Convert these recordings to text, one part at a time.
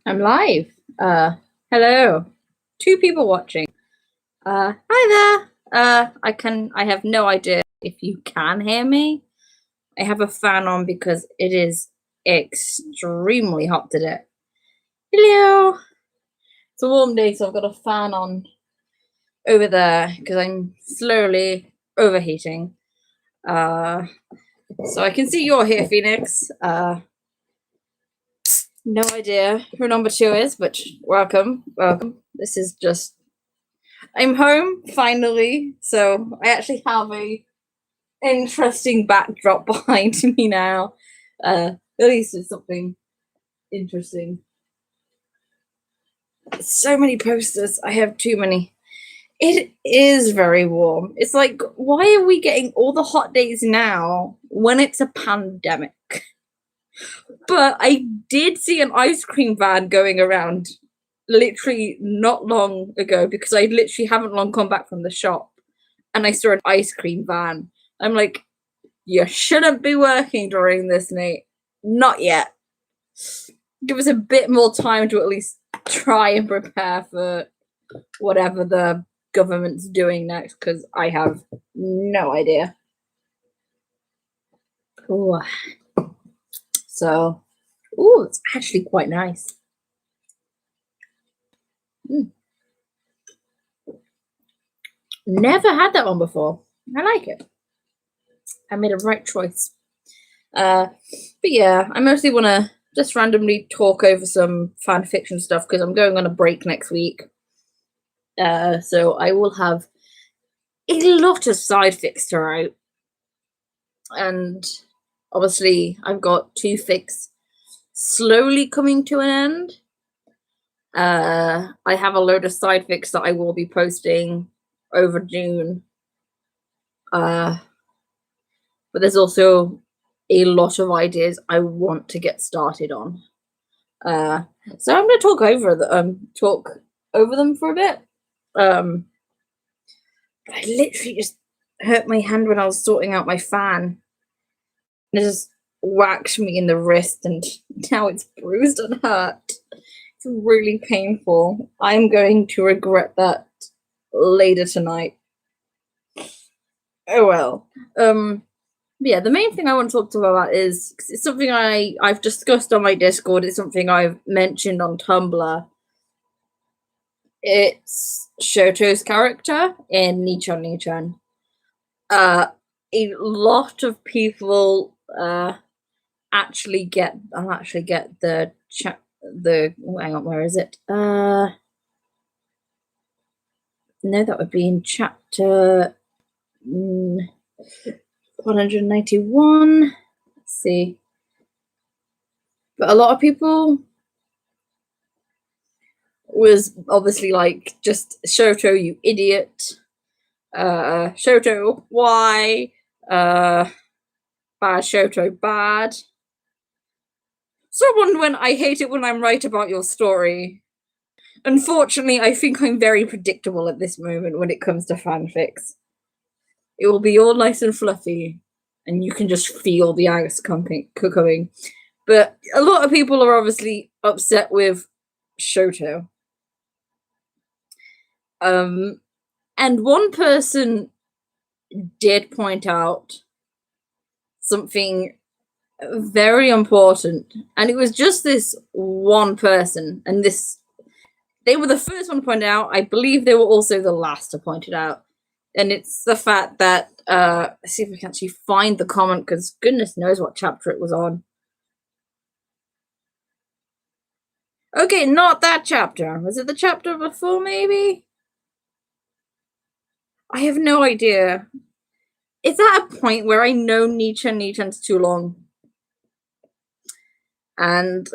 I'm live. Hello. Two people watching. Hi there. I have no idea if you can hear me. I have a fan on because it is extremely hot today. Hello. It's a warm day, so I've got a fan on over there because I'm slowly overheating. So I can see you're here, Phoenix. No idea who number 2 is, but welcome. This is just I'm home finally, so I actually have a interesting backdrop behind me now. At least it's something interesting. So many posters. I have too many. It is very warm. It's like, why are we getting all the hot days now when it's a pandemic? But I did see an ice cream van going around literally not long ago because I literally haven't long come back from the shop and I saw an ice cream van. I'm like, you shouldn't be working during this, Nate. Not yet. Give us a bit more time to at least try and prepare for whatever the government's doing next, because I have no idea. Ooh. So, it's actually quite nice. Never had that one before. I like it. I made a right choice. But yeah, I mostly want to just randomly talk over some fan fiction stuff because I'm going on a break next week. So I will have a lot of side fics to write. And obviously, I've got 2 fics slowly coming to an end. I have a load of side fics that I will be posting over June. But there's also a lot of ideas I want to get started on. So I'm going to talk over them for a bit. I literally just hurt my hand when I was sorting out my fan. It just whacked me in the wrist, and now it's bruised and hurt. It's really painful. I'm going to regret that later tonight. Oh well. Yeah, the main thing I want to talk to about is it's something I've discussed on my Discord. It's something I've mentioned on Tumblr. It's Shoto's character in Nichan. A lot of people actually get the hang on, where is it? No, that would be in chapter 191. Let's see. But a lot of people was obviously like, just Shoto, you idiot. Shoto, why? Bad Shoto, bad. Someone went, I hate it when I'm right about your story. Unfortunately, I think I'm very predictable at this moment when it comes to fanfics. It will be all nice and fluffy, and you can just feel the angst coming. But a lot of people are obviously upset with Shoto. And one person did point out something very important, and it was just this one person, and they were the first one to point it out. I believe they were also the last to point it out, and it's the fact that let's see if we can actually find the comment, because goodness knows what chapter it was on. Okay, not that chapter. Was it the chapter before, maybe? I have no idea. It's at a point where I know Nichan's too long. And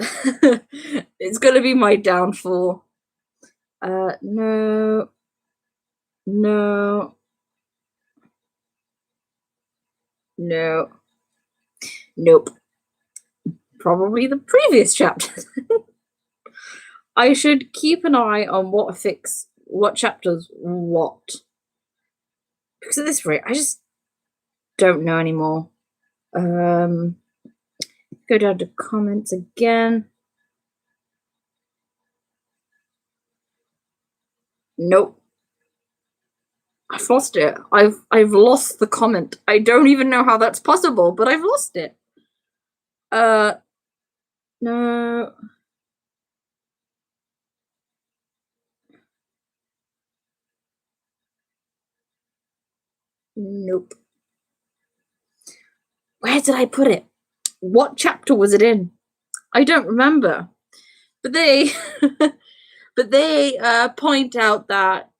it's going to be my downfall. No. Nope. Probably the previous chapter. I should keep an eye on what chapters what. Because at this rate, I just don't know anymore. Go down to comments again. Nope. I've lost it. I've lost the comment. I don't even know how that's possible, but I've lost it. No. Nope. Where did I put it? What chapter was it in? I don't remember. But they point out that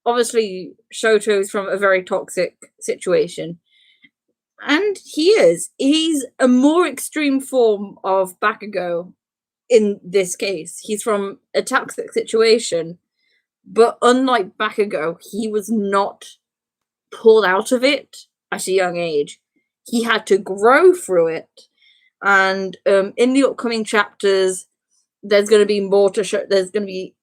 obviously Shoto's from a very toxic situation. And he's a more extreme form of Bakugo in this case. He's from a toxic situation, but unlike Bakugo, he was not pulled out of it at a young age. He had to grow through it. And in the upcoming chapters, there's going to be more to show. There's going to be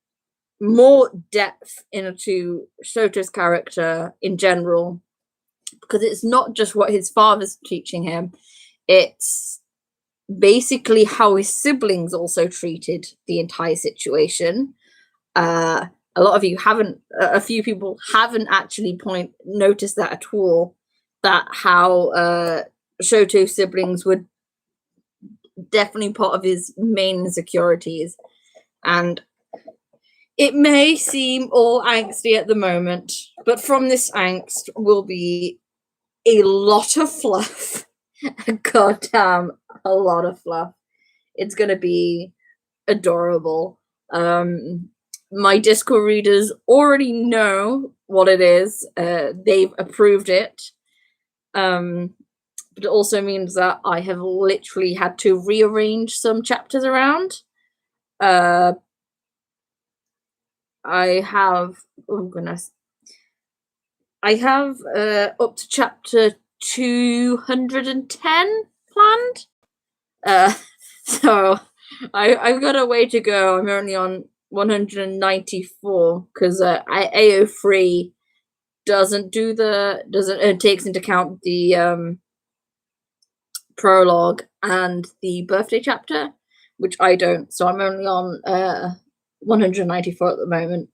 more depth into Shoto's character in general, because it's not just what his father's teaching him, it's basically how his siblings also treated the entire situation. A few people haven't actually noticed that at all, that how Shoto's siblings were definitely part of his main insecurities. And it may seem all angsty at the moment, but from this angst will be a lot of fluff. Goddamn, a lot of fluff. It's going to be adorable. My Discord readers already know what it is. They've approved it. But it also means that I have literally had to rearrange some chapters around. I have, oh goodness, I have up to chapter 210 planned. So I've got a way to go. I'm only on 194 because AO3 takes into account the prologue and the birthday chapter, which I don't. So I'm only on 194 at the moment,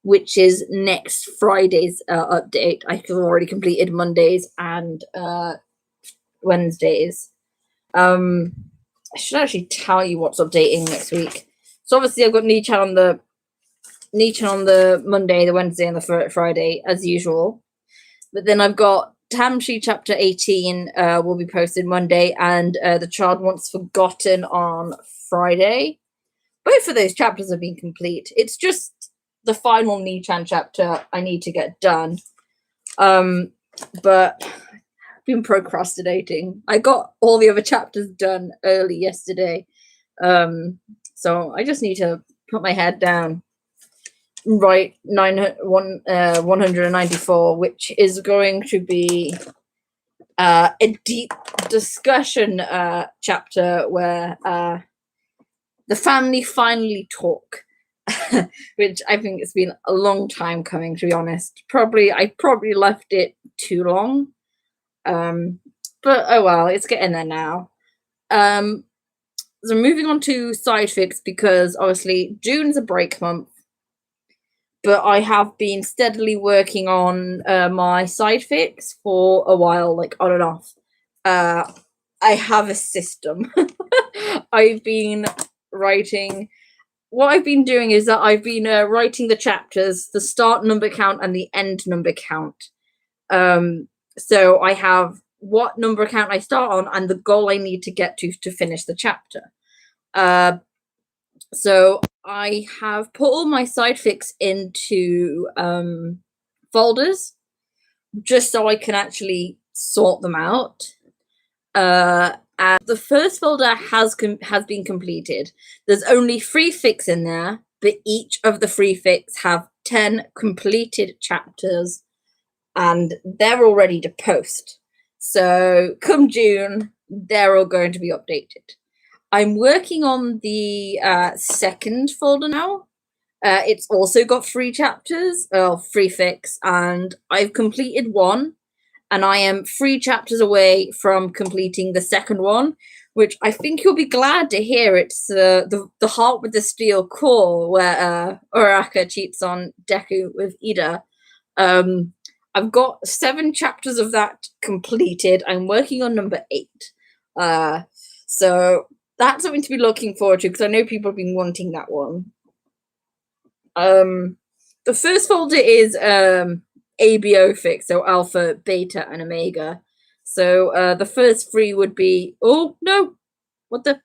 which is next Friday's update. I've already completed Mondays and Wednesdays. I should actually tell you what's updating next week. So obviously I've got Nichan on the Monday, the Wednesday, and the Friday as usual. But then I've got Tamshi chapter 18 will be posted Monday, and The Child Once Forgotten on Friday. Both of those chapters have been complete. It's just the final Nichan chapter I need to get done. But I've been procrastinating. I got all the other chapters done early yesterday. So I just need to put my head down, write 194, which is going to be a deep discussion chapter where the family finally talk, which I think it's been a long time coming, to be honest. I probably left it too long. But oh well, it's getting there now. So moving on to side fics, because obviously June's a break month, but I have been steadily working on my side fics for a while, like on and off. I have a system. I've been writing. What I've been doing is that I've been writing the chapters, the start number count and the end number count. So I have what number count I start on and the goal I need to get to finish the chapter. So I have put all my side fics into folders just so I can actually sort them out. And the first folder has been completed. There's only 3 fics in there, but each of the 3 fics have 10 completed chapters, and they're all ready to post. So come June, they're all going to be updated. I'm working on the second folder now. It's also got 3 chapters, 3 fics, and I've completed 1. and I am 3 chapters away from completing the second one, which I think you'll be glad to hear. It's the Heart with the Steel Core, where Uraraka cheats on Deku with Ida. I've got 7 chapters of that completed. I'm working on number 8. So that's something to be looking forward to, because I know people have been wanting that one. The first folder is ABO fics, so Alpha, Beta, and Omega. So the first 3 would be... Oh, no! What the...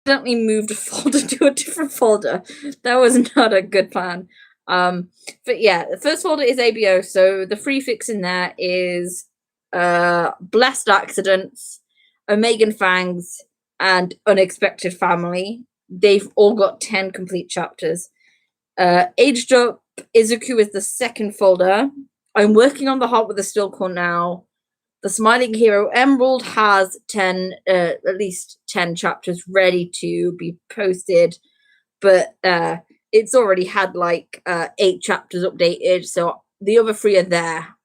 I accidentally moved a folder to a different folder. That was not a good plan. But yeah, the first folder is ABO, so the 3 fics in there is Blessed Accidents, Omega Fangs, and Unexpected Family. They've all got 10 complete chapters. Aged Up Izuku is the second folder. I'm working on the Heart with the Steel Core now. The Smiling Hero Emerald has 10, at least 10 chapters ready to be posted, but it's already had like 8 chapters updated, so the other 3 are there.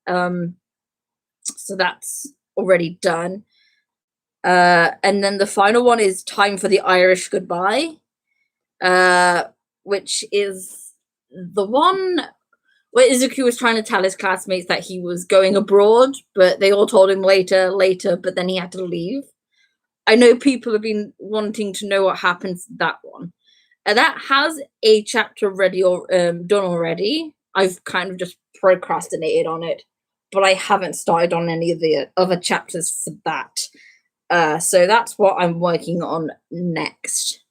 So that's already done. And then the final one is Time for the Irish Goodbye, which is the one where Izuku was trying to tell his classmates that he was going abroad, but they all told him later, but then he had to leave. I know people have been wanting to know what happens to that one. That has a chapter ready or done already. I've kind of just procrastinated on it, but I haven't started on any of the other chapters for that. So that's what I'm working on next.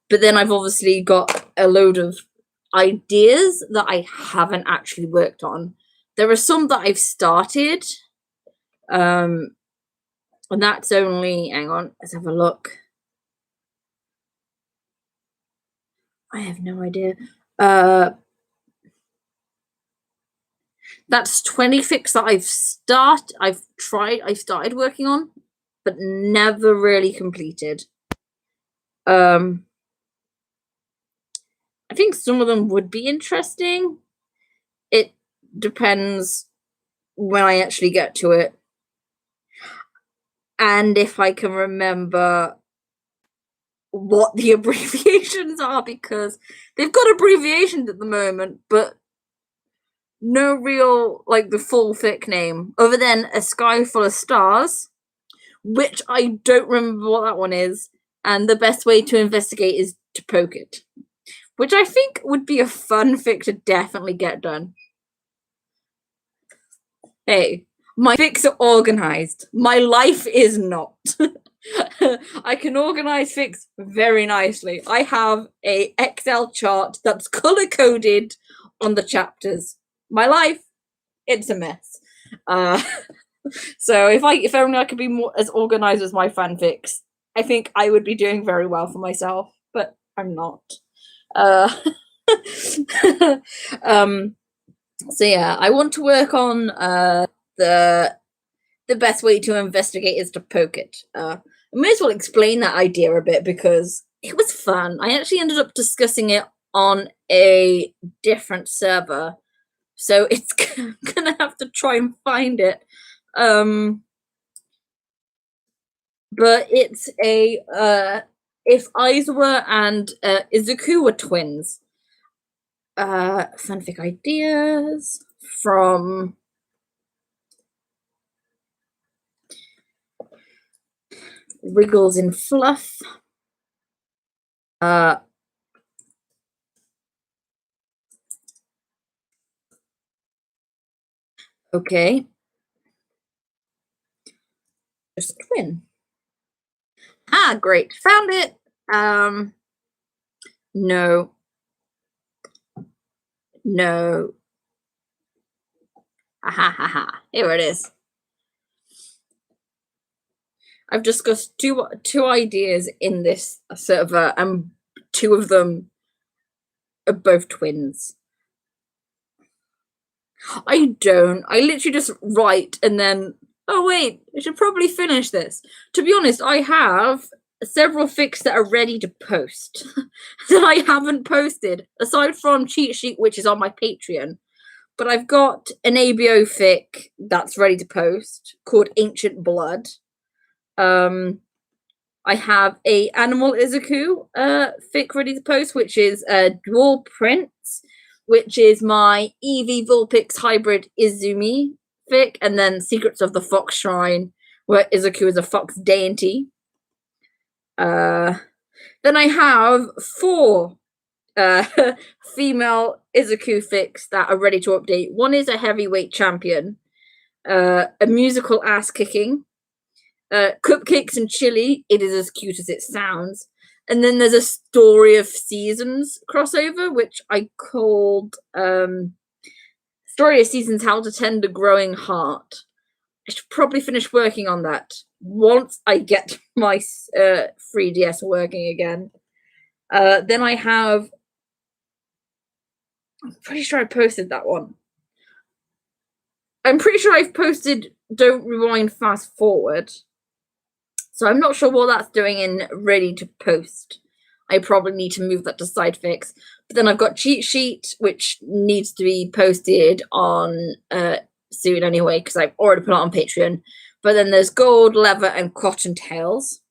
But then I've obviously got a load of ideas that I haven't actually worked on. There are some that I've started, and that's only... Hang on, let's have a look. I have no idea. That's 20 fics that I've started working on, but never really completed. I think some of them would be interesting. It depends when I actually get to it, and if I can remember what the abbreviations are, because they've got abbreviations at the moment, but no real, like, the full fic name, other than A Sky Full of Stars, which I don't remember what that one is, and The Best Way to Investigate is to Poke It, which I think would be a fun fic to definitely get done. Hey, my fics are organized. My life is not. I can organize fics very nicely. I have a Excel chart that's color-coded on the chapters. My life, it's a mess. So if only I could be more as organized as my fanfics, I think I would be doing very well for myself, but I'm not. So yeah, I want to work on the best way to investigate is to poke it. I may as well explain that idea a bit because it was fun. I actually ended up discussing it on a different server, so it's gonna have to try and find it. But it's a if Aizawa and Izuku were twins. Fanfic ideas from Wriggles in Fluff. Okay. Just a twin. Ah, great. Found it. No. No. Ha ha ha ha. Here it is. I've discussed two ideas in this server, and 2 of them are both twins. I don't. I literally just write and then, oh wait, I should probably finish this. To be honest, I have several fics that are ready to post that I haven't posted, aside from Cheat Sheet, which is on my Patreon. But I've got an ABO fic that's ready to post called Ancient Blood. I have a Animal Izuku fic ready to post, which is Dual Prince, which is my Eevee Vulpix hybrid Izumi fic, and then Secrets of the Fox Shrine, where Izuku is a fox deity. Then I have 4 female Izuku fics that are ready to update. One is a heavyweight champion, a musical ass kicking, cupcakes and chili. It is as cute as it sounds. And then there's a Story of Seasons crossover, which I called Story of Seasons: How to Tend a Growing Heart. I should probably finish working on that once I get my 3DS working again. Then I have, I'm pretty sure I posted that one. I'm pretty sure I've posted Don't Rewind, Fast Forward. So I'm not sure what that's doing in ready to post. I probably need to move that to side fix. But then I've got Cheat Sheet, which needs to be posted on soon anyway, because I've already put it on Patreon. But then there's Gold, Leather, and Cottontails.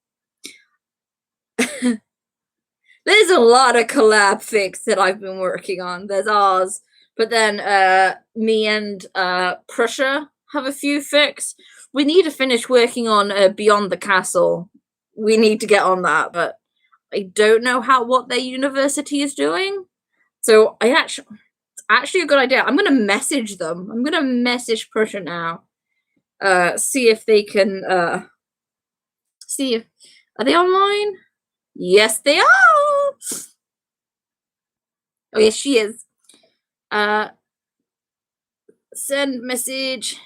There's a lot of collab fics that I've been working on. There's ours, but then me and Prussia have a few fics. We need to finish working on Beyond the Castle. We need to get on that, but I don't know what their university is doing. So it's actually a good idea. I'm gonna message them. I'm gonna message Prussia now. See if they can see if are they online? Yes, they are. Oh yes, she is. Send message.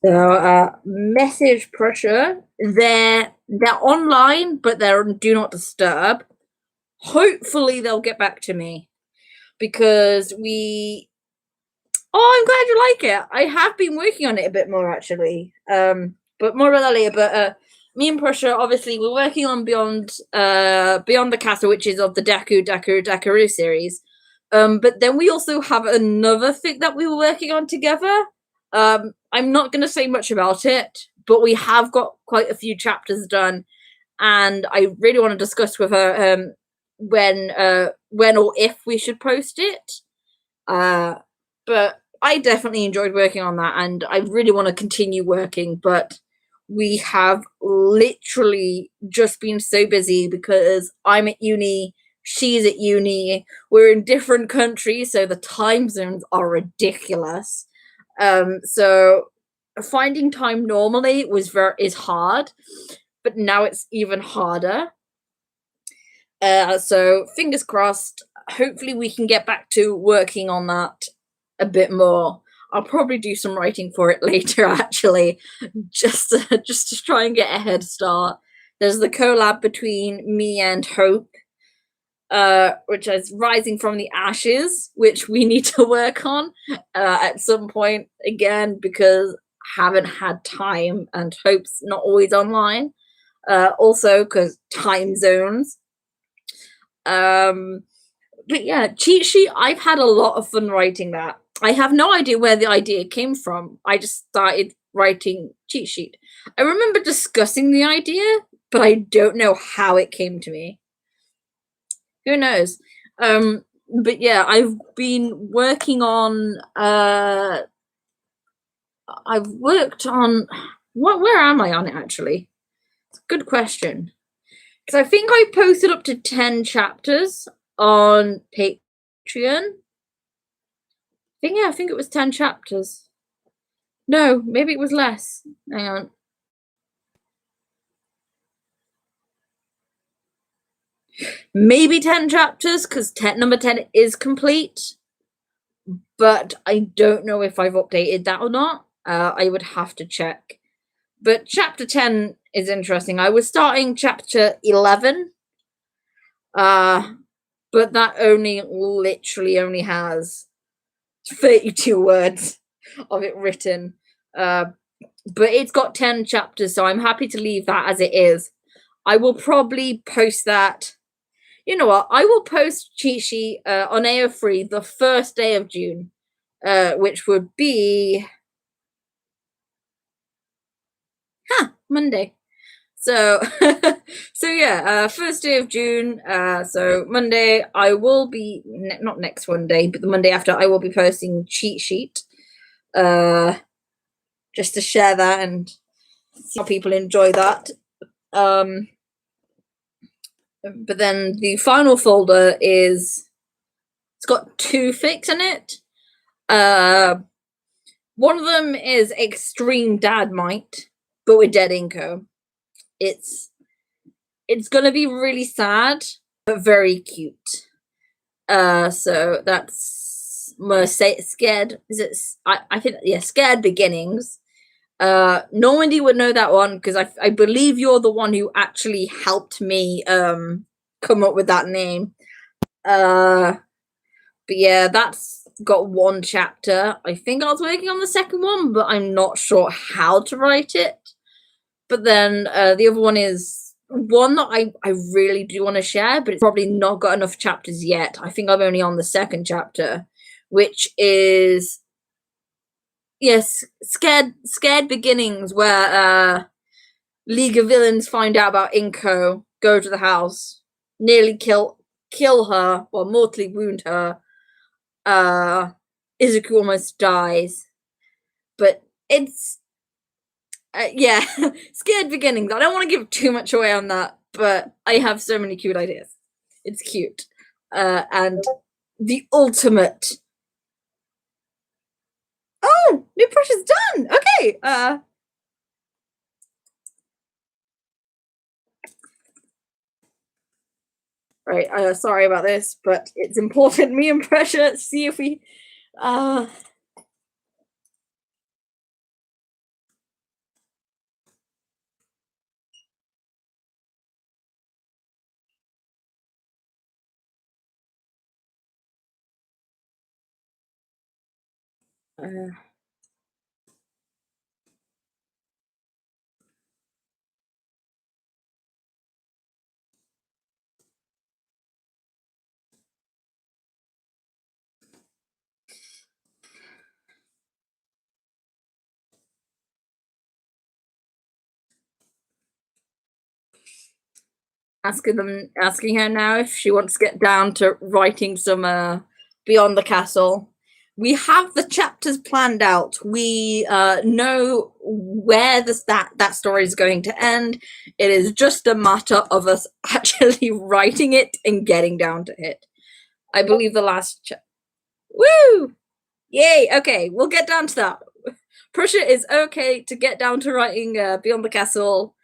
So message Prussia. They're online, but they're do not disturb. Hopefully they'll get back to me because we. Oh, I'm glad you like it. I have been working on it a bit more actually. But more about that later. But me and Prussia, obviously, we're working on Beyond the Castle, which is of the Dekaru series. But then we also have another fic that we were working on together. I'm not going to say much about it, but we have got quite a few chapters done, and I really want to discuss with her when or if we should post it. But I definitely enjoyed working on that, and I really want to continue working, but we have literally just been so busy because I'm at uni, she's at uni, we're in different countries, so the time zones are ridiculous. So finding time normally is hard, but now it's even harder. So fingers crossed, hopefully we can get back to working on that a bit more. I'll probably do some writing for it later, actually, just to try and get a head start. There's the collab between me and Hope, which is Rising from the Ashes, which we need to work on at some point again because I haven't had time and Hope's not always online. Also, because time zones. But yeah, Cheat Sheet, I've had a lot of fun writing that. I have no idea where the idea came from. I just started writing Cheat Sheet. I remember discussing the idea, but I don't know how it came to me. Who knows? But yeah, I've been working on I've worked on where am I on it actually? It's a good question. Because I think I posted up to 10 chapters on Patreon. I think it was 10 chapters. No, maybe it was less. Hang on. Maybe 10 chapters, because number 10 is complete. But I don't know if I've updated that or not. I would have to check. But chapter 10 is interesting. I was starting chapter 11, uh, but that only literally only has 32 words of it written. But it's got 10 chapters, so I'm happy to leave that as it is. I will probably post that. You know what? I will post cheat sheet on AO3 the first day of June, which would be Monday. So, so yeah, first day of June. So Monday, I will be not next Monday, but the Monday after, I will be posting cheat sheet. Just to share that and see how people enjoy that. But then the final folder it's got 2 fics in it. One of them is Extreme Dad Might, but with Dead Inco. It's gonna be really sad, but very cute. So that's Scared. Is it? I think Scared Beginnings. Normandy would know that one because I believe you're the one who actually helped me come up with that name. But yeah, that's got 1 chapter. I think I was working on the second one, but I'm not sure how to write it. But then the other one is one that I really do want to share, but it's probably not got enough chapters yet. I think I'm only on the second chapter, which is Scared Beginnings, where League of Villains find out about Inko, go to the house, nearly kill her, or mortally wound her. Izuku almost dies, but it's yeah, Scared Beginnings. I don't want to give too much away on that, but I have so many cute ideas. It's cute, and the ultimate. Oh, new brush is done. Okay. Right. Sorry about this, but it's important. Me and Pressure see if we. Asking her now if she wants to get down to writing some Beyond the Castle. We have the chapters planned out. We know where that story is going to end. It is just a matter of us actually writing it and getting down to it. I believe the last woo! Yay! Okay, we'll get down to that. Prussia is okay to get down to writing Beyond the Castle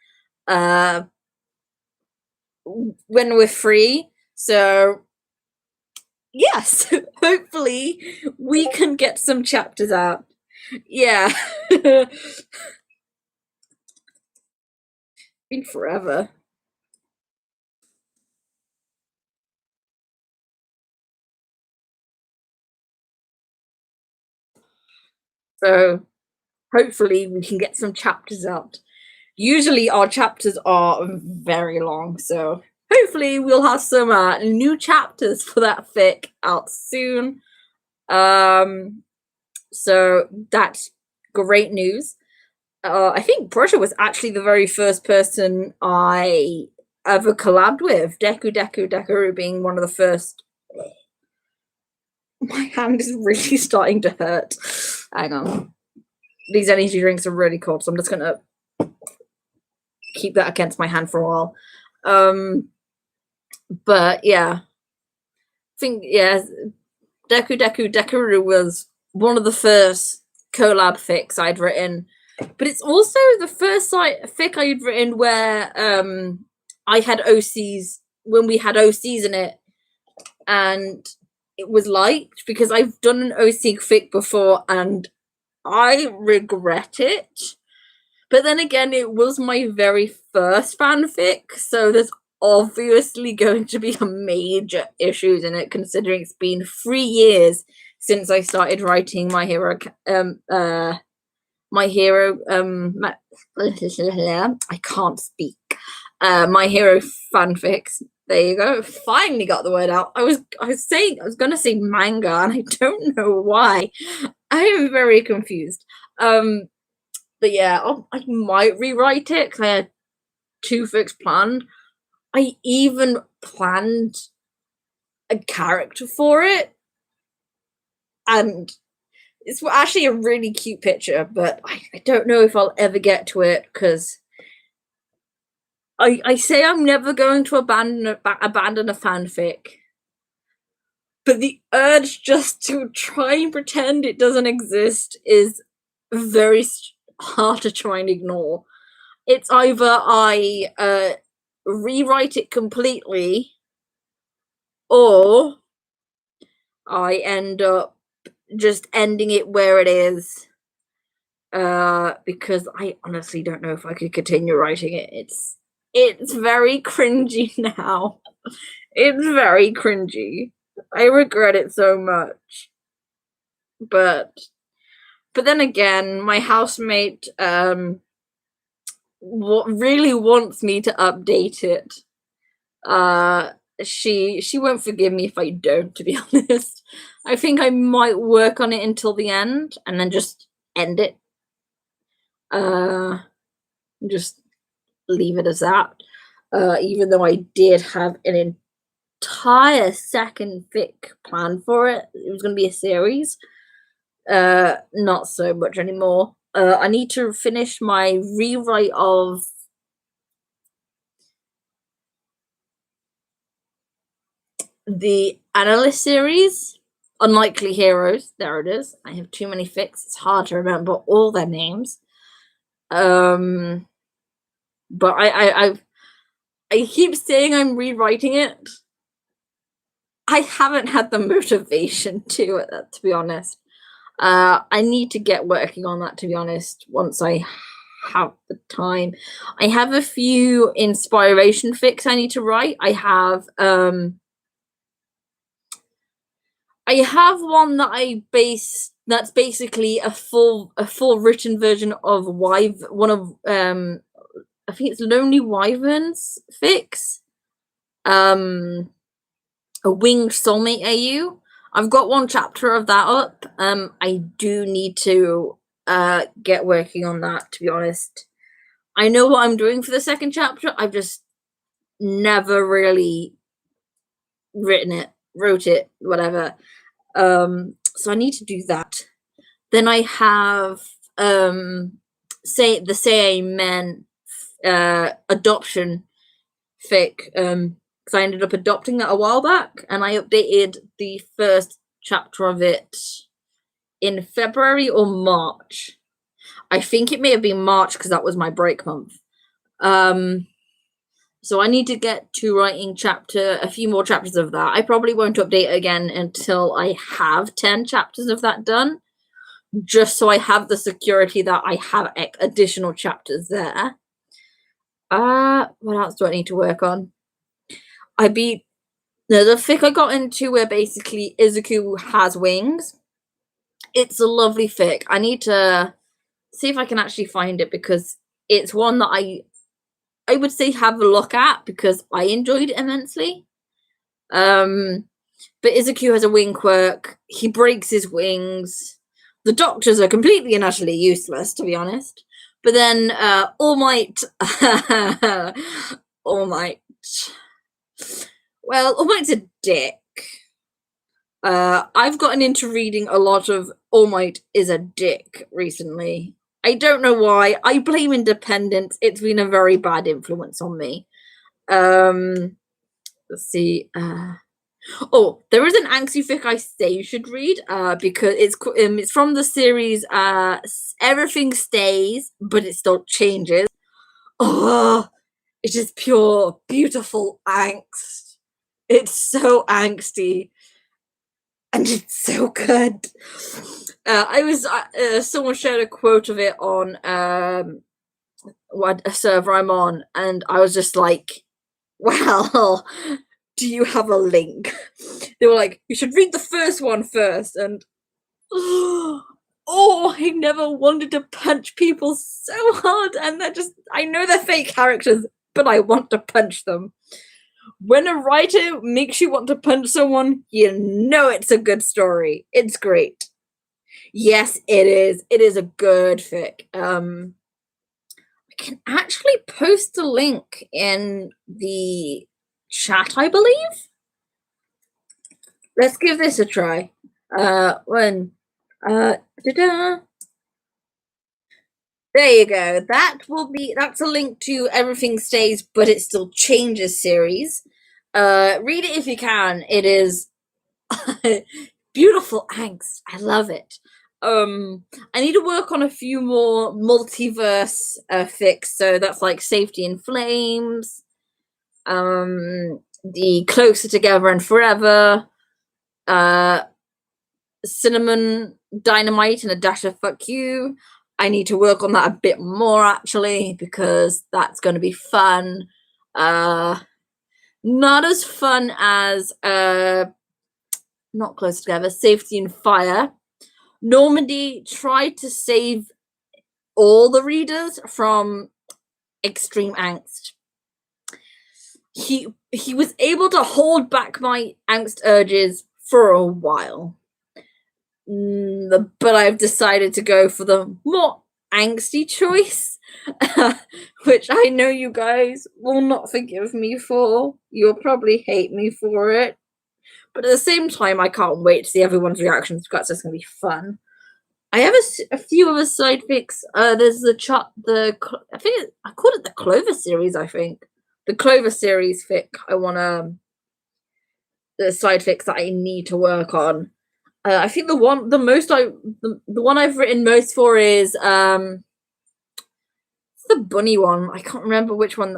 when we're free. So yes, hopefully we can get some chapters out. Yeah. Been forever. So hopefully we can get some chapters out. Usually our chapters are very long, so hopefully we'll have some new chapters for that fic out soon. So that's great news. I think Prussia was actually the very first person I ever collabed with. Deku being one of the first. My hand is really starting to hurt. Hang on. These energy drinks are really cold, so I'm just gonna keep that against my hand for a while. But yeah, I think Deku was one of the first collab fics I'd written, but it's also the first fic I'd written where I had OCs when we had OCs in it, and it was liked because I've done an OC fic before and I regret it. But then again, it was my very first fanfic, so there's obviously going to be some major issues in it, considering it's been 3 years since I started writing My Hero. My Hero. I can't speak. My Hero fanfics. There you go. Finally got the word out. I was gonna say manga, and I don't know why. I am very confused. But yeah, I might rewrite it because I had 2 fics planned. I even planned a character for it, and it's actually a really cute picture, but I don't know if I'll ever get to it because I say I'm never going to abandon a fanfic, but the urge just to try and pretend it doesn't exist is very hard to try and ignore. It's either I rewrite it completely, or I end up just ending it where it is, because I honestly don't know if I could continue writing it. It's very cringy now. It's very cringy. I regret it so much. But then again, my housemate what really wants me to update it. She won't forgive me if I don't, to be honest. I think I might work on it until the end and then just end it. Just leave it as that. Even though I did have an entire second fic plan for it. It was going to be a series. Not so much anymore. I need to finish my rewrite of the Analyst series, Unlikely Heroes. There it is. I have too many fics. It's hard to remember all their names. But I keep saying I'm rewriting it. I haven't had the motivation to be honest. I need to get working on that, to be honest, once I have the time. I have a few inspiration fics I need to write. I have one that's basically a full written version of one of I think it's Lonely Wyvern's fics. A Winged Soulmate AU. I've got one chapter of that up. I do need to get working on that, to be honest. I know what I'm doing for the second chapter. I've just never really wrote it, whatever. So I need to do that. Then I have the Say Men adoption fic, because I ended up adopting that a while back, and I updated the first chapter of it in February or March. I think it may have been March because that was my break month. So I need to get to writing a few more chapters of that. I probably won't update again until I have 10 chapters of that done, just so I have the security that I have additional chapters there. What else do I need to work on? The fic I got into where basically Izuku has wings. It's a lovely fic. I need to see if I can actually find it, because it's one that I would say have a look at because I enjoyed it immensely. But Izuku has a wing quirk. He breaks his wings. The doctors are completely and utterly useless, to be honest. But then All Might, All Might. Well, All Might's a dick. I've gotten into reading a lot of All Might is a dick recently. I don't know why. I blame independence. It's been a very bad influence on me. Let's see. There is an angsty fic I say you should read, because it's from the series Everything Stays, but it still changes. Oh, it is pure, beautiful angst. It's so angsty, and it's so good. Someone shared a quote of it on what a server I'm on, and I was just like, well, do you have a link? They were like, you should read the first one first, and oh, I never wanted to punch people so hard, and they're just, I know they're fake characters, but I want to punch them. When a writer makes you want to punch someone, you know it's a good story. It's great. Yes, it is. It is a good fic. I can actually post a link in the chat, I believe. Let's give this a try. Da-da. There you go. That's a link to Everything Stays, but it still changes series. Read it if you can. It is beautiful angst. I love it. I need to work on a few more multiverse fics. So that's like Safety in Flames, the Closer Together and Forever, Cinnamon Dynamite and a dash of fuck you. I need to work on that a bit more actually, because that's going to be fun. Not as fun as not Close Together, Safety and Fire. Normandy tried to save all the readers from extreme angst. He was able to hold back my angst urges for a while. But I've decided to go for the more angsty choice, which I know you guys will not forgive me for. You'll probably hate me for it. But at the same time, I can't wait to see everyone's reactions because it's going to be fun. I have a few other side fics. There's I think I called it the Clover series. I think the Clover series fic. I want the side fics that I need to work on. I think the one I've written most for is the bunny one. I can't remember which one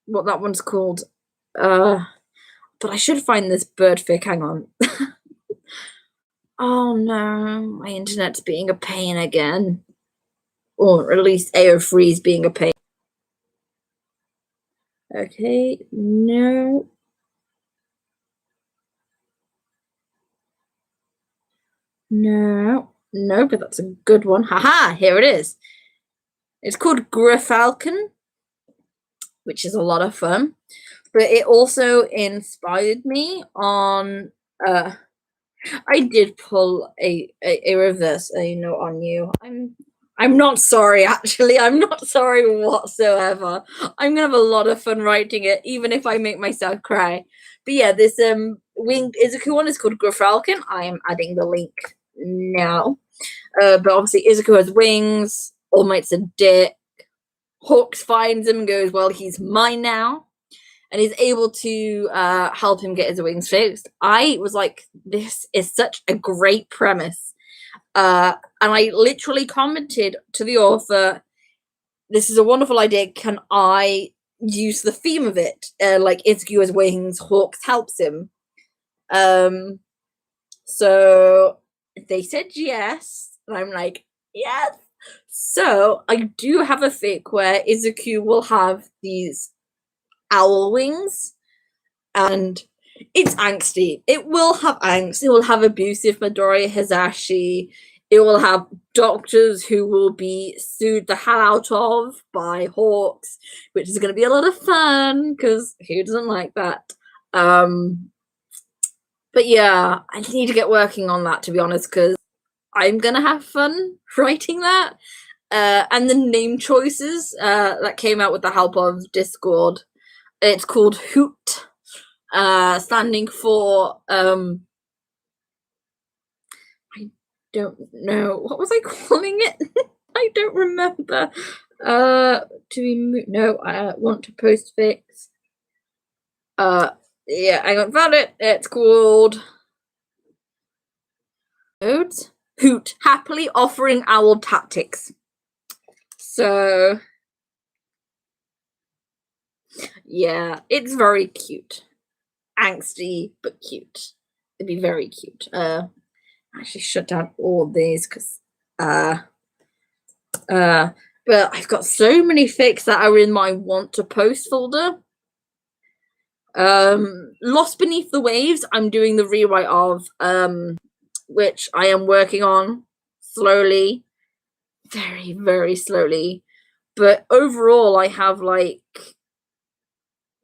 what that one's called. But I should find this bird fic. Hang on. Oh no, my internet's being a pain again. Or at least AO3's being a pain. Okay, no. No, but that's a good one. Haha, here it is. It's called Griffalcon, which is a lot of fun. But it also inspired me on I did pull a reverse note on you. I'm not sorry, actually. I'm not sorry whatsoever. I'm gonna have a lot of fun writing it, even if I make myself cry. But yeah, this winged Izuku one is called Griffalcon. I am adding the link now. But obviously Izuku has wings, All Might's a dick. Hawks finds him and goes, well, he's mine now. And he's able to help him get his wings fixed. I was like, this is such a great premise. And I literally commented to the author, this is a wonderful idea. Can I use the theme of it? Like Izuku has wings, Hawks helps him. So they said yes. And I'm like, yes. So I do have a fic where Izuku will have these owl wings, and it's angsty. It will have angst. It will have abusive Midoriya Hisashi. It will have doctors who will be sued the hell out of by Hawks, which is going to be a lot of fun because who doesn't like that? But yeah, I need to get working on that, to be honest, because I'm going to have fun writing that. And the name choices that came out with the help of Discord. It's called Hoot, standing for I don't know, what was I calling it? I don't remember. I want to post fics. Yeah, I found it. It's called Hoot, happily offering owl tactics. So yeah, it's very cute. Angsty, but cute. It'd be very cute. Actually shut down all these because But I've got so many fics that are in my want to post folder. Lost Beneath the Waves, I'm doing the rewrite of, which I am working on slowly, very, very slowly. But overall, I have like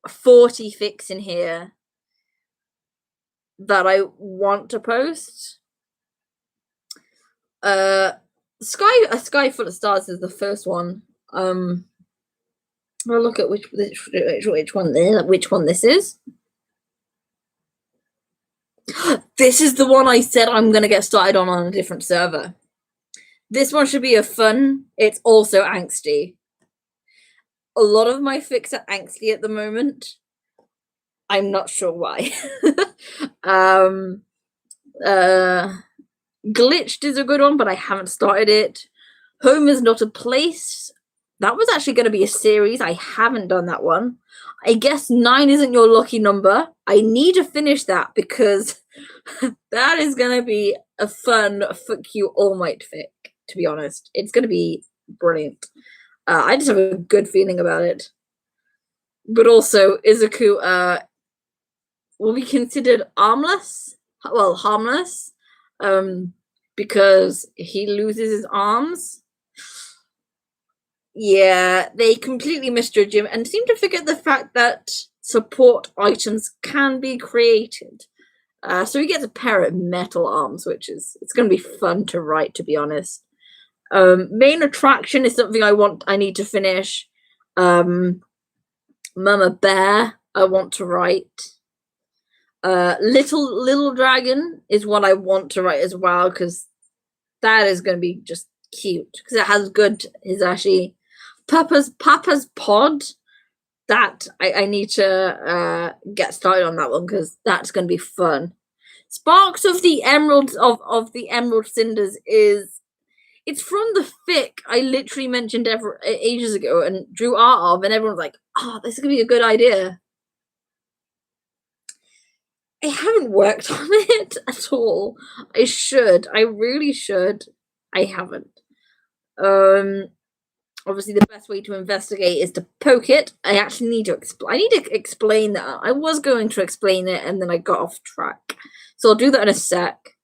40 fics in here that I want to post. A Sky Full of Stars is the first one. I'll look at which one this is. This is the one I said I'm gonna get started on a different server. This one should be a fun. It's also angsty. A lot of my fics are angsty at the moment. I'm not sure why. Glitched is a good one, but I haven't started it. Home is Not a Place. That was actually going to be a series. I haven't done that one. I guess 9 isn't your lucky number. I need to finish that because that is going to be a fun Fuck You All Might fic, to be honest. It's going to be brilliant. I just have a good feeling about it. But also, Izuku will be considered harmless. Well, harmless. Because he loses his arms. Yeah, they completely misjudge him and seem to forget the fact that support items can be created. So he gets a pair of metal arms, which it's going to be fun to write, to be honest. Main attraction is something I need to finish. Mama Bear, I want to write. Little Dragon is what I want to write as well, because that is going to be just cute, because it has good, is actually Papa's Pod. That I need to get started on that one, because that's going to be fun. Sparks of the Emeralds of the Emerald Cinders it's from the fic I literally mentioned ages ago and drew art of, and everyone's like, oh, this is going to be a good idea. I haven't worked on it at all. I should. I really should. I haven't. Obviously, the best way to investigate is to poke it. I actually need to explain. I need to explain that. I was going to explain it, and then I got off track. So I'll do that in a sec.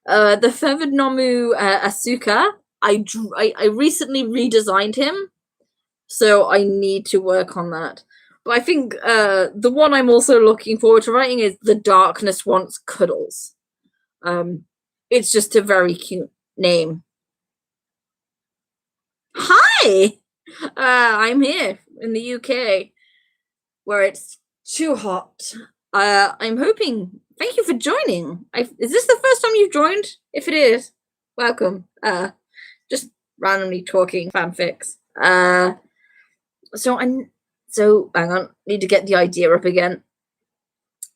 The Feathered Nomu Asuka. I recently redesigned him, so I need to work on that. But I think the one I'm also looking forward to writing is The Darkness Wants Cuddles. It's just a very cute name. Hi! I'm here in the UK, where it's too hot. I'm hoping... Thank you for joining. Is this the first time you've joined? If it is, welcome. Just randomly talking fanfics. So hang on, need to get the idea up again.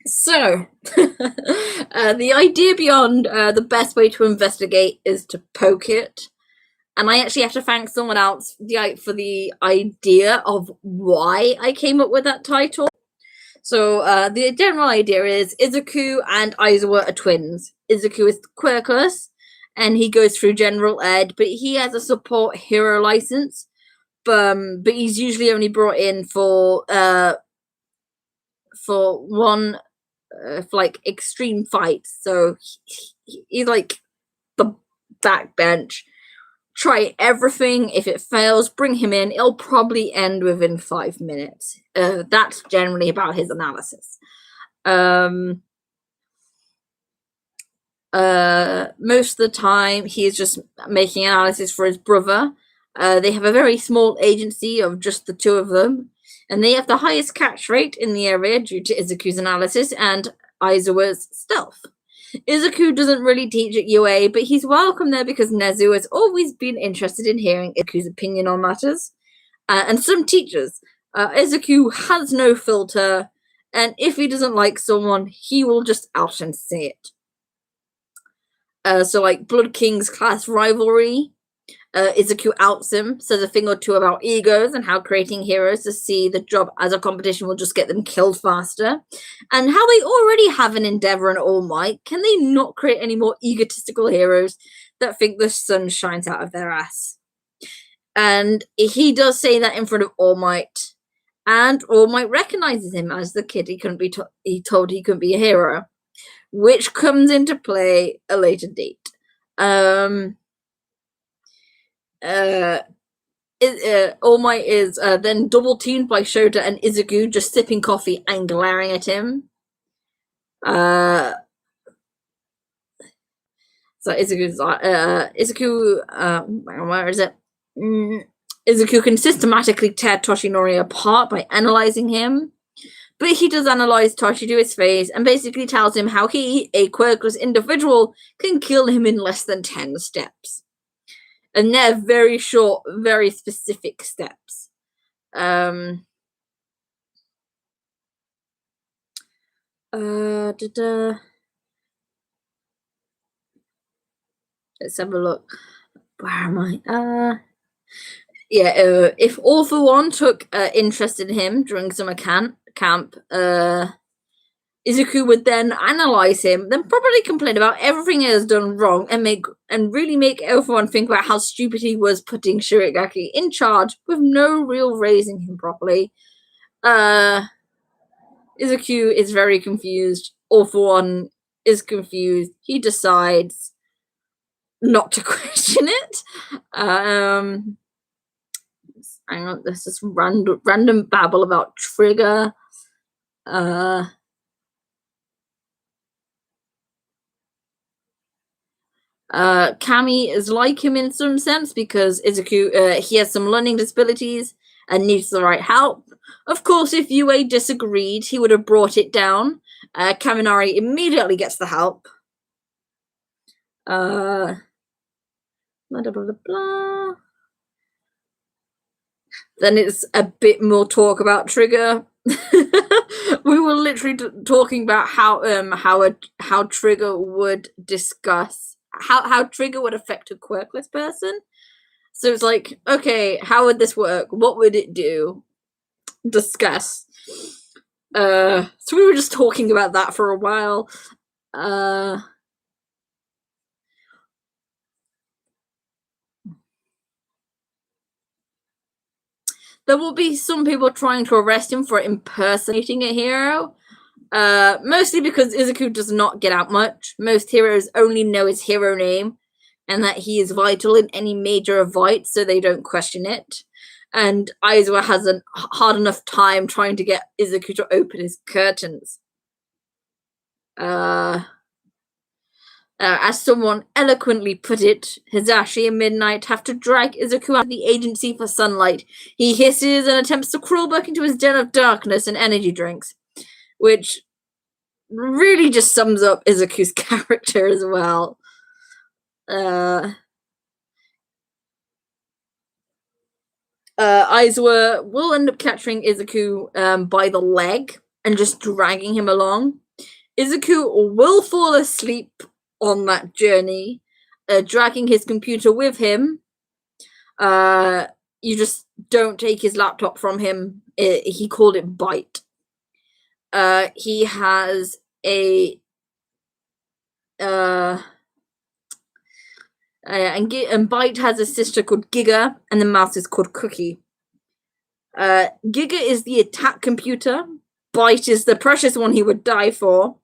So, the idea beyond the best way to investigate is to poke it. And I actually have to thank someone else for the idea of why I came up with that title. So, the general idea is Izuku and Aizawa are twins. Izuku is quirkless, and he goes through general ed, but he has a support hero license. But he's usually only brought in for one for like extreme fights. So he's like the backbench. Try everything. If it fails, bring him in. It'll probably end within 5 minutes. That's generally about his analysis. Most of the time, he is just making analysis for his brother. They have a very small agency of just the two of them, and they have the highest catch rate in the area due to Izuku's analysis and Aizawa's stealth. Izuku doesn't really teach at UA, but he's welcome there because Nezu has always been interested in hearing Izuku's opinion on matters. And some teachers. Izuku has no filter, and if he doesn't like someone, he will just out and say it. So like Blood King's class rivalry, Izuku outs him, says a thing or two about egos and how creating heroes to see the job as a competition will just get them killed faster, and how they already have an Endeavor and All Might. Can they not create any more egotistical heroes that think the sun shines out of their ass? And he does say that in front of All Might, and All Might recognizes him as the kid he told he couldn't be a hero, which comes into play a later date. All Might is then double teamed by Shota and Izuku, just sipping coffee and glaring at him. So Izuku's where is it? Izuku can systematically tear Toshinori apart by analyzing him, but he does analyze Toshi to his face and basically tells him how he, a quirkless individual, can kill him in less than 10 steps. And they're very short, very specific steps. Let's have a look. Where am I? If All for One took interest in him during summer camp, Izuku would then analyze him, then probably complain about everything he has done wrong, and really make everyone think about how stupid he was putting Shirigaki in charge with no real raising him properly. Izuku is very confused. All for One is confused. He decides not to question it. Hang on, there's this random babble about Trigger. Kami is like him in some sense because Izuku, he has some learning disabilities and needs the right help. Of course, if Yue disagreed, he would have brought it down. Kaminari immediately gets the help. Blah, blah, blah, blah. Then it's a bit more talk about Trigger. We were literally talking about how Trigger would discuss how Trigger would affect a quirkless person. So it's like, okay, how would this work? What would it do? Discuss. So we were just talking about that for a while. There will be some people trying to arrest him for impersonating a hero. Mostly because Izuku does not get out much. Most heroes only know his hero name and that he is vital in any major fight, so they don't question it. And Aizawa has a hard enough time trying to get Izuku to open his curtains. As someone eloquently put it, Hizashi and Midnight have to drag Izuku out of the agency for sunlight. He hisses and attempts to crawl back into his den of darkness and energy drinks, which really just sums up Izuku's character as well. Aizawa will end up capturing Izuku by the leg and just dragging him along. Izuku will fall asleep on that journey, dragging his computer with him. You just don't take his laptop from him. He called it Byte. He has a and Byte has a sister called Giga, and the mouse is called Cookie. Giga is the attack computer. Byte is the precious one he would die for.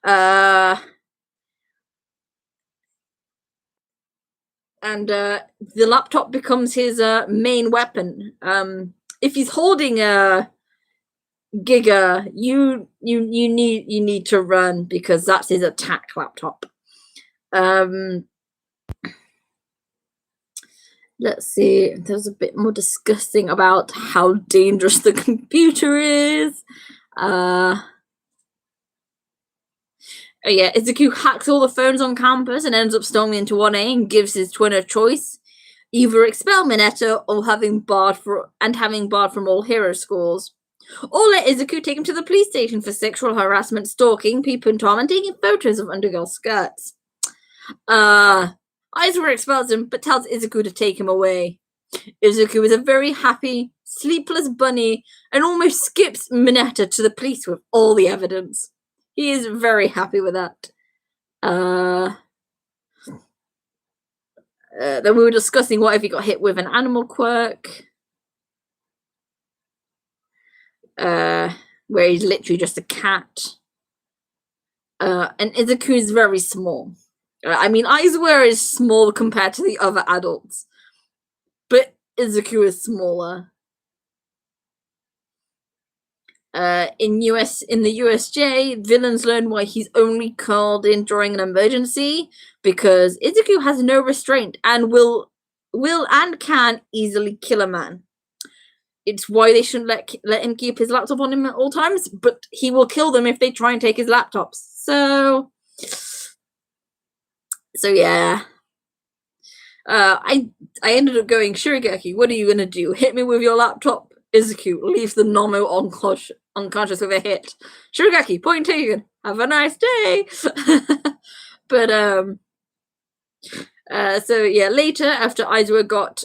And the laptop becomes his main weapon. If he's holding a Giga, you need to run because that's his attack laptop. Let's see. There's a bit more discussing about how dangerous the computer is. Izuku hacks all the phones on campus and ends up storming into 1A and gives his twin a choice: either expel Mineta or having barred from all hero schools, or let Izuku take him to the police station for sexual harassment, stalking, peep and Tom, and taking photos of undergirl skirts. Aizawa expels him, but tells Izuku to take him away. Izuku is a very happy, sleepless bunny and almost skips Mineta to the police with all the evidence. He is very happy with that. Then we were discussing what if he got hit with an animal quirk, where he's literally just a cat. And Izuku is very small. I mean, Aizawa is small compared to the other adults, but Izuku is smaller. In the USJ, villains learn why he's only called in during an emergency, because Izuku has no restraint and will and can easily kill a man. It's why they shouldn't let him keep his laptop on him at all times, but he will kill them if they try and take his laptops. So yeah. I ended up going, Shirigeki, what are you gonna do? Hit me with your laptop? Izuku leaves the Nomo unconscious with a hit. Shirigeki, point taken. Have a nice day. But so yeah, later after Izuku got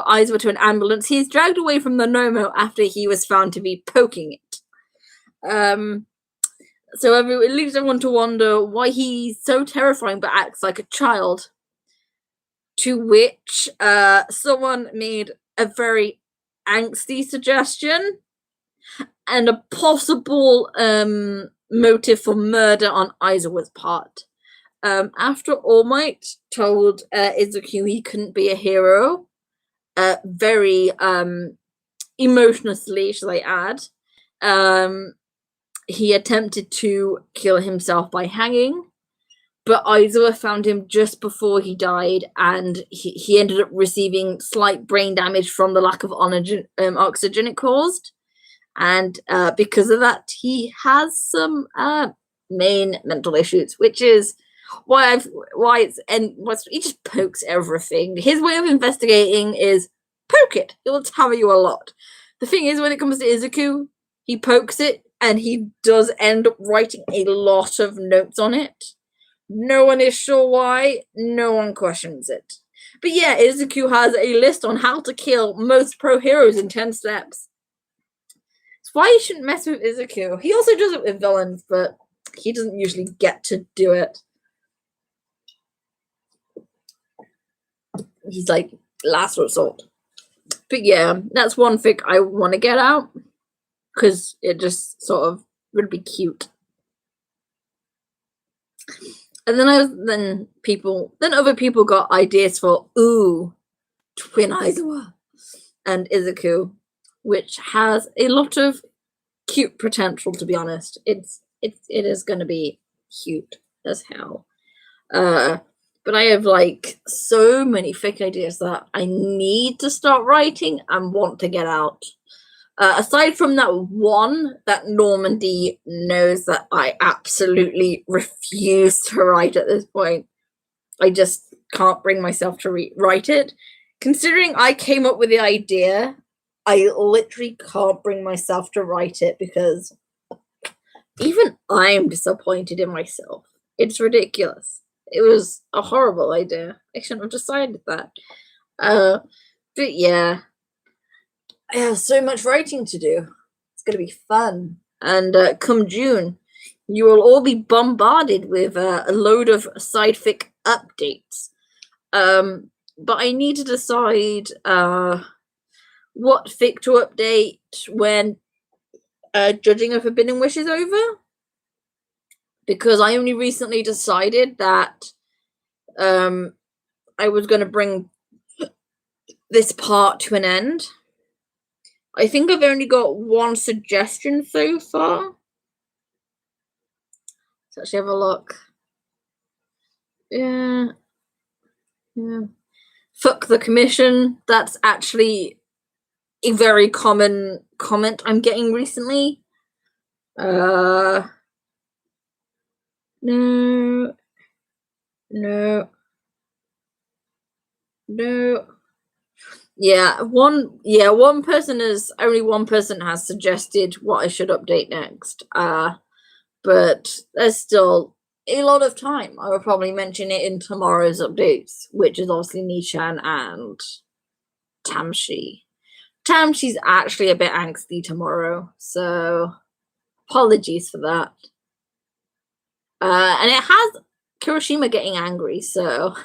Aizawa to an ambulance, he's dragged away from the Nomo after he was found to be poking it. So it leaves everyone to wonder why he's so terrifying but acts like a child. To which someone made a very angsty suggestion and a possible motive for murder on Aizawa's part. After All Might told Izuku he couldn't be a hero, very emotionlessly, shall I add, he attempted to kill himself by hanging, but Aizawa found him just before he died, and he ended up receiving slight brain damage from the lack of oxygen it caused. And because of that, he has some main mental issues, which is why he just pokes everything. His way of investigating is poke it. He'll tell you a lot. The thing is, when it comes to Izuku, he pokes it, and he does end up writing a lot of notes on it. No one is sure why. No one questions it. But yeah, Izuku has a list on how to kill most pro heroes in 10 steps. It's why you shouldn't mess with Izuku. He also does it with villains, but he doesn't usually get to do it. He's like last resort. But yeah, that's one fic I want to get out, because it just sort of would be cute. And then other people got ideas for Twin Aizawa and Izuku, which has a lot of cute potential, to be honest. It is going to be cute as hell. But I have like so many fic ideas that I need to start writing and want to get out. Aside from that one that Normandy knows that I absolutely refuse to write at this point, I just can't bring myself to write it. Considering I came up with the idea, I literally can't bring myself to write it, because even I'm disappointed in myself. It's ridiculous. It was a horrible idea. I shouldn't have decided that. But yeah, I have so much writing to do. It's going to be fun. And come June, you will all be bombarded with a load of side fic updates. But I need to decide what fic to update when Judging a Forbidden Wish is over. Because I only recently decided that I was going to bring this part to an end. I think I've only got one suggestion so far. Let's actually have a look. Yeah. Fuck the commission. That's actually a very common comment I'm getting recently. No. Yeah, one person has suggested what I should update next. But there's still a lot of time. I will probably mention it in tomorrow's updates, which is obviously Nishan and Tamshi. Tamshi's actually a bit angsty tomorrow, so apologies for that. And it has Kirishima getting angry, so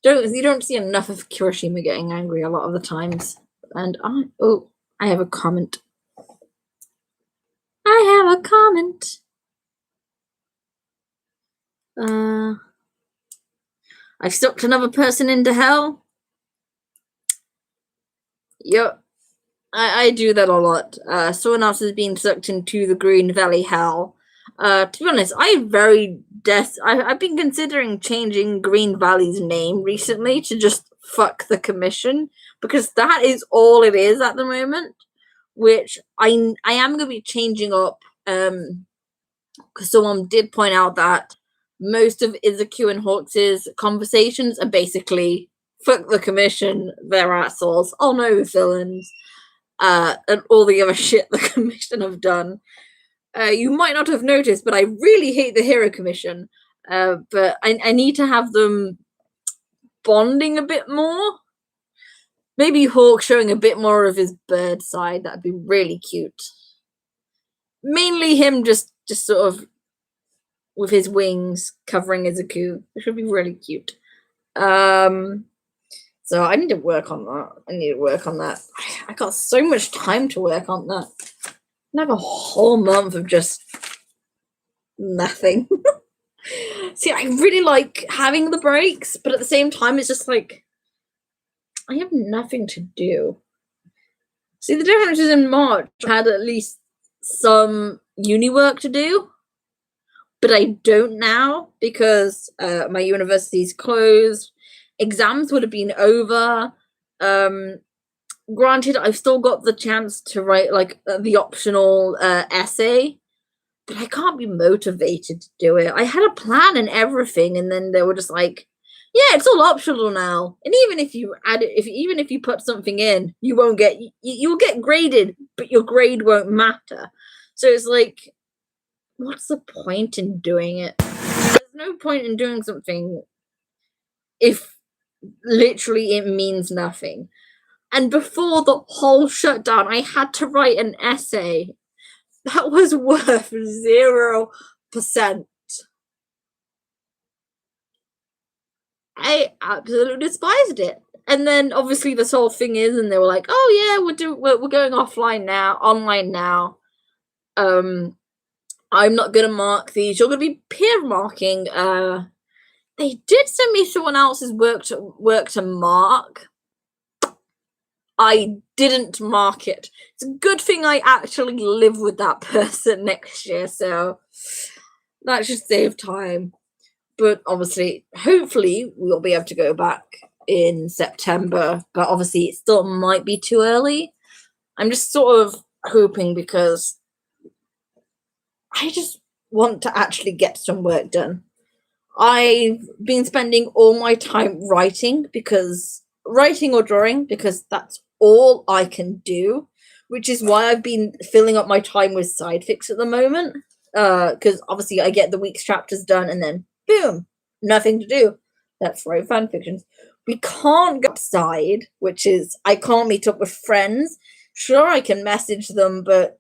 You don't see enough of Kirishima getting angry a lot of the times. And I have a comment. I have a comment. I've sucked another person into hell. Yep. I do that a lot. Someone else has been sucked into the Green Valley hell. To be honest, I've been considering changing Green Valley's name recently to just fuck the commission, because that is all it is at the moment. Which I am going to be changing up. Because someone did point out that most of Izuku and Hawks' conversations are basically fuck the commission, they're assholes, I'll know the villains, and all the other shit the commission have done. You might not have noticed, but I really hate the Hero Commission. But I need to have them bonding a bit more. Maybe Hawk showing a bit more of his bird side. That'd be really cute. Mainly him just sort of with his wings covering Izuku, which would be really cute. So I need to work on that. I got so much time to work on that. I have a whole month of just nothing. See, I really like having the breaks, but at the same time, it's just like I have nothing to do. See, the difference is in March, I had at least some uni work to do, but I don't now because my university's closed. Exams would have been over. Granted, I've still got the chance to write like the optional essay, but I can't be motivated to do it. I had a plan and everything, and then they were just like, "Yeah, it's all optional now." And even if you add it, even if you put something in, you won't get you'll get graded, but your grade won't matter. So it's like, what's the point in doing it? There's no point in doing something if literally it means nothing. And before the whole shutdown, I had to write an essay that was worth 0%. I absolutely despised it. And then obviously this whole thing is, and they were like, "Oh yeah, we're going online now. I'm not gonna mark these. You're gonna be peer marking." They did send me someone else's work to mark. I didn't mark it. It's a good thing I actually live with that person next year, so that should save time. But obviously, hopefully, we'll be able to go back in September. But obviously, it still might be too early. I'm just sort of hoping because I just want to actually get some work done. I've been spending all my time writing or drawing because that's all I can do, which is why I've been filling up my time with side fics at the moment. Because obviously I get the week's chapters done and then boom, nothing to do. Let's write fan fictions. We can't go outside, which is I can't meet up with friends. Sure, I can message them, but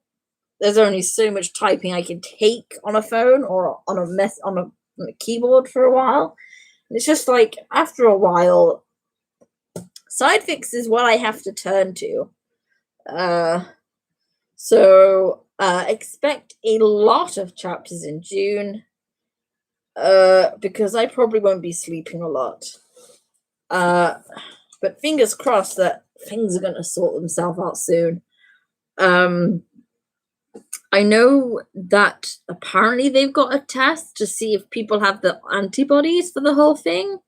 there's only so much typing I can take on a phone or on a keyboard for a while. And it's just like after a while, side fics is what I have to turn to. So expect a lot of chapters in June. Because I probably won't be sleeping a lot. But fingers crossed that things are gonna sort themselves out soon. I know that apparently they've got a test to see if people have the antibodies for the whole thing.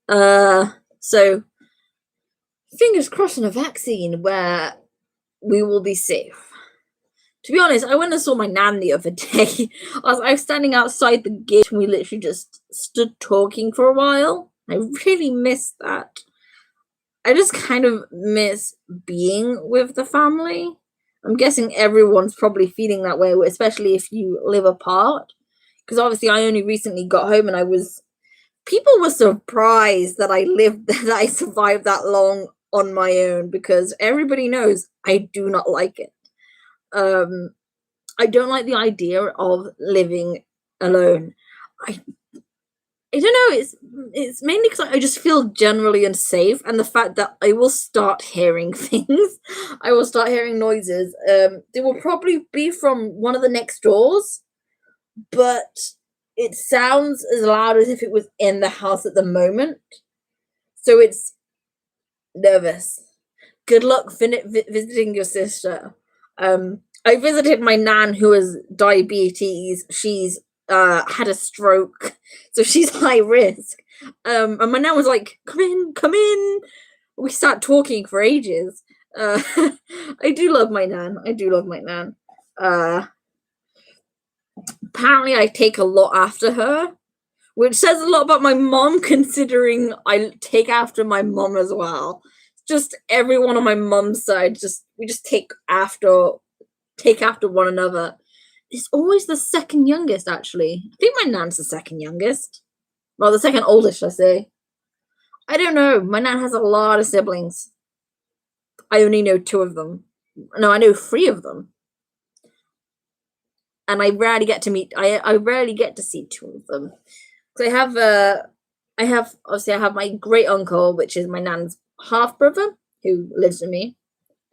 So fingers crossed on a vaccine where we will be safe. To be honest, I went and saw my nan the other day. I was standing outside the gate and we literally just stood talking for a while. I really miss that. I just kind of miss being with the family. I'm guessing everyone's probably feeling that way, especially if you live apart. Because obviously I only recently got home and people were surprised that that I survived that long on my own because everybody knows I do not like it. I don't like the idea of living alone. I don't know. It's mainly because I just feel generally unsafe, and the fact that I will start hearing things. I will start hearing noises. They will probably be from one of the next doors, but it sounds as loud as if it was in the house at the moment. So it's nervous. Good luck visiting your sister. I visited my nan who has diabetes. She's had a stroke, so she's high risk. And my nan was like, "Come in, come in." We sat talking for ages. I do love my nan. I do love my nan. Uh, Apparently, I take a lot after her, which says a lot about my mom, considering I take after my mom as well. Just everyone on my mom's side, we just take after one another. It's always the second youngest, actually. I think my nan's the second youngest. Well, the second oldest, I say. I don't know. My nan has a lot of siblings. I only know two of them. No, I know three of them. And I rarely get to meet. I rarely get to see two of them. So I have my great uncle, which is my nan's half brother, who lives with me,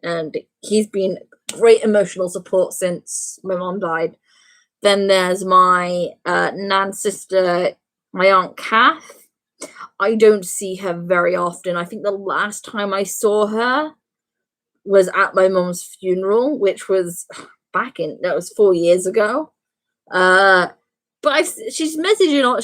and he's been great emotional support since my mom died. Then there's my nan's sister, my aunt Kath. I don't see her very often. I think the last time I saw her was at my mom's funeral, which was that was 4 years ago. But she's messaging on.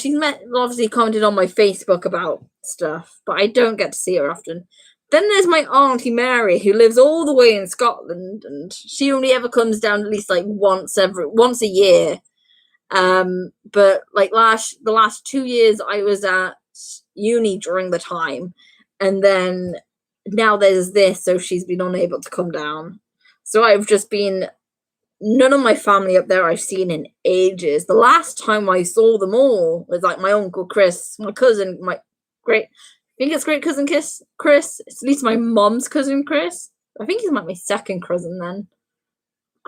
Obviously commented on my Facebook about stuff, but I don't get to see her often. Then there's my auntie Mary, who lives all the way in Scotland, and she only ever comes down at least like once a year. But like the last 2 years, I was at uni during the time, and then now there's this, so she's been unable to come down. So I've just been. None of my family up there I've seen in ages. The last time I saw them all was like my uncle Chris, my cousin, I think it's great cousin Chris. It's at least my mom's cousin Chris. I think he's like my second cousin then.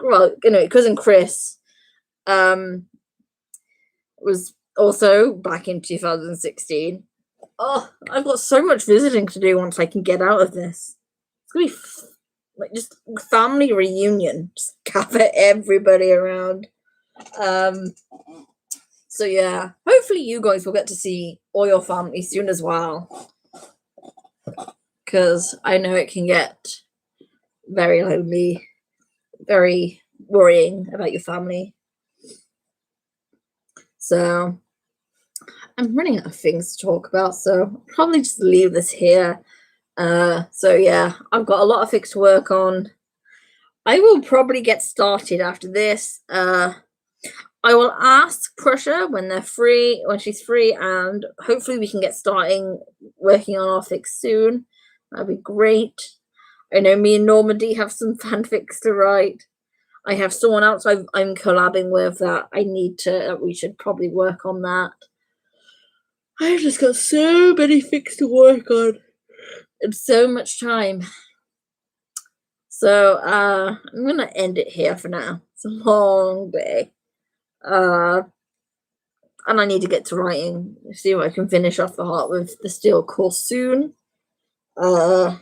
Well, cousin Chris was also back in 2016. Oh, I've got so much visiting to do once I can get out of this. It's gonna be like just family reunion, just gather everybody around. So yeah, hopefully you guys will get to see all your family soon as well, because I know it can get very lonely, very worrying about your family. So I'm running out of things to talk about, so I'll probably just leave this here. So yeah, I've got a lot of things to work on. I will probably get started after this. I will ask Prussia when she's free, and hopefully we can get starting working on our fics soon. That'd be great. I know me and Normandy have some fanfics to write. I have someone else I'm collabing with that we should probably work on that. I've just got so many fics to work on and so much time. So I'm gonna end it here for now. It's a long day. And I need to get to writing. See if I can finish off the Heart with the Steel course soon. And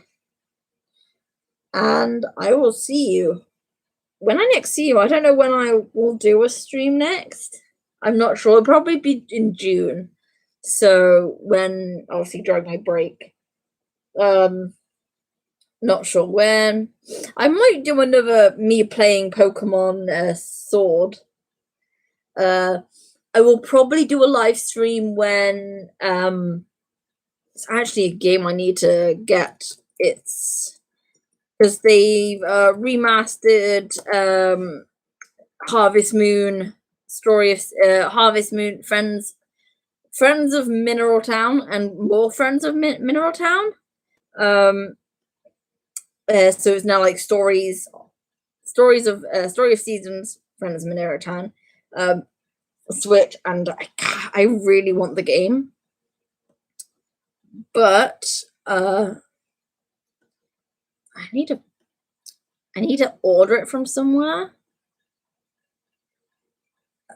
I will see you. When I next see you, I don't know when I will do a stream next. I'm not sure. It'll probably be in June. So when, obviously during my break. Not sure when. I might do another me playing Pokemon Sword. I will probably do a live stream when it's actually a game I need to get. It's because they've remastered Harvest Moon, story of Harvest Moon, Friends of Mineral Town, and more Friends of Mineral Town. So it's now like story of seasons, Friends of Mineral Town, Switch, and I really want the game, but I need to order it from somewhere.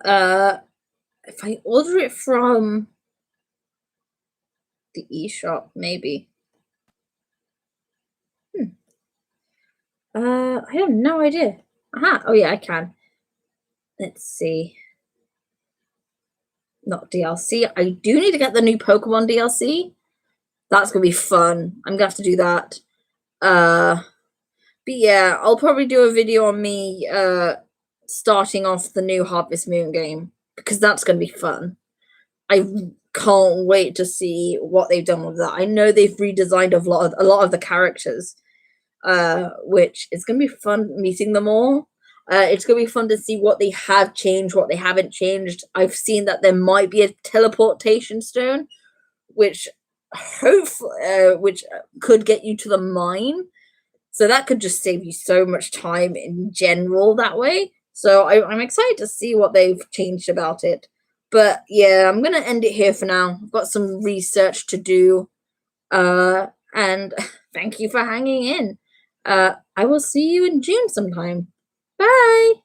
If I order it from The eShop, maybe. I have no idea. Aha. Oh yeah, I can. Let's see. Not DLC. I do need to get the new Pokemon DLC. That's gonna be fun. I'm gonna have to do that. But yeah, I'll probably do a video on me starting off the new Harvest Moon game because that's gonna be fun. I can't wait to see what they've done with that. I know they've redesigned a lot of the characters, which is gonna be fun meeting them all. It's gonna be fun to see what they have changed, what they haven't changed. I've seen that there might be a teleportation stone, which which could get you to the mine. So that could just save you so much time in general that way. So I'm excited to see what they've changed about it. But yeah, I'm gonna end it here for now. I've got some research to do. And thank you for hanging in. I will see you in June sometime. Bye.